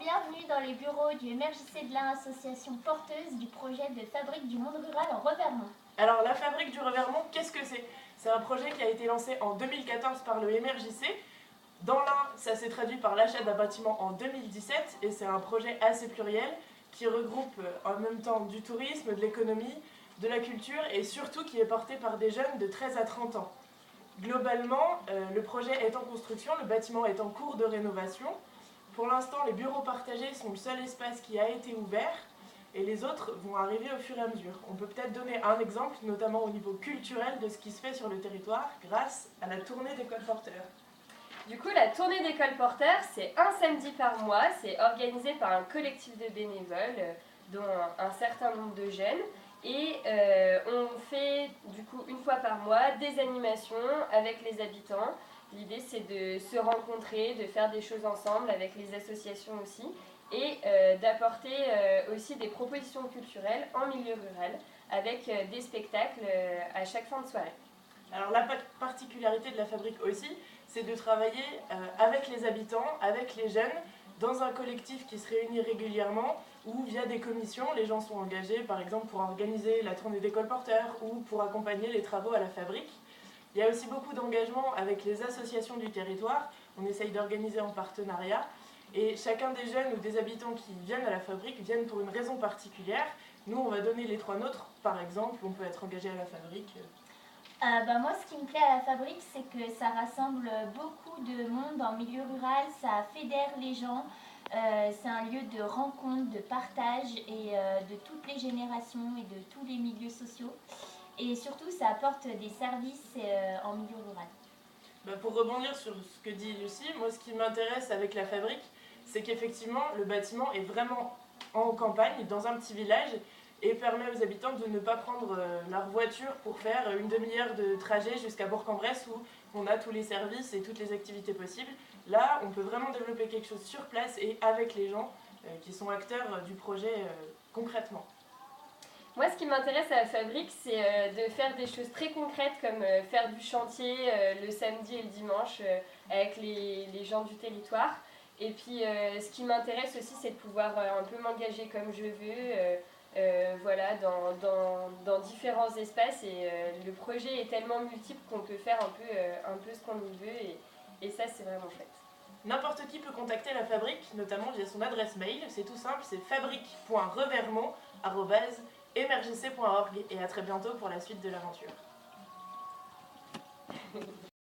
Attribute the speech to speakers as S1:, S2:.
S1: bienvenue dans les bureaux du MRJC de l'Ain, association porteuse du projet de Fabrique du monde rural en Revermont.
S2: Alors la Fabrique du Revermont, qu'est-ce que c'est? C'est un projet qui a été lancé en 2014 par le MRJC. Dans l'Ain, ça s'est traduit par l'achat d'un bâtiment en 2017 et c'est un projet assez pluriel qui regroupe en même temps du tourisme, de l'économie, de la culture et surtout qui est porté par des jeunes de 13 à 30 ans. Globalement, le projet est en construction, le bâtiment est en cours de rénovation. Pour l'instant, les bureaux partagés sont le seul espace qui a été ouvert et les autres vont arriver au fur et à mesure. On peut peut-être donner un exemple, notamment au niveau culturel, de ce qui se fait sur le territoire grâce à la tournée des colporteurs.
S3: Du coup, la tournée des colporteurs, c'est un samedi par mois, c'est organisé par un collectif de bénévoles, dont un certain nombre de jeunes. Et on fait du coup une fois par mois des animations avec les habitants. L'idée c'est de se rencontrer, de faire des choses ensemble avec les associations aussi et d'apporter aussi des propositions culturelles en milieu rural avec des spectacles à chaque fin de soirée.
S2: Alors la particularité de la fabrique aussi, c'est de travailler avec les habitants, avec les jeunes, dans un collectif qui se réunit régulièrement ou via des commissions, les gens sont engagés par exemple pour organiser la tournée des colporteurs ou pour accompagner les travaux à la fabrique. Il y a aussi beaucoup d'engagement avec les associations du territoire, on essaye d'organiser en partenariat et chacun des jeunes ou des habitants qui viennent à la fabrique viennent pour une raison particulière. Nous on va donner les trois nôtres, par exemple, on peut être engagé à la fabrique.
S1: Moi, ce qui me plaît à la Fabrique, c'est que ça rassemble beaucoup de monde en milieu rural, ça fédère les gens, c'est un lieu de rencontre, de partage et de toutes les générations et de tous les milieux sociaux. Et surtout, ça apporte des services en milieu rural.
S2: Pour rebondir sur ce que dit Lucie, moi ce qui m'intéresse avec la fabrique, c'est qu'effectivement le bâtiment est vraiment en campagne, dans un petit village, et permet aux habitants de ne pas prendre leur voiture pour faire une demi-heure de trajet jusqu'à Bourg-en-Bresse où on a tous les services et toutes les activités possibles. Là, on peut vraiment développer quelque chose sur place et avec les gens qui sont acteurs du projet concrètement.
S3: Moi, ce qui m'intéresse à la fabrique, c'est de faire des choses très concrètes comme faire du chantier le samedi et le dimanche avec les gens du territoire. Et puis, ce qui m'intéresse aussi, c'est de pouvoir un peu m'engager comme je veux. Voilà, dans différents espaces et le projet est tellement multiple qu'on peut faire un peu ce qu'on veut et ça c'est vraiment chouette.
S2: N'importe qui peut contacter la fabrique, notamment via son adresse mail, c'est tout simple, c'est fabrique.revermont@mrjc.org et à très bientôt pour la suite de l'aventure.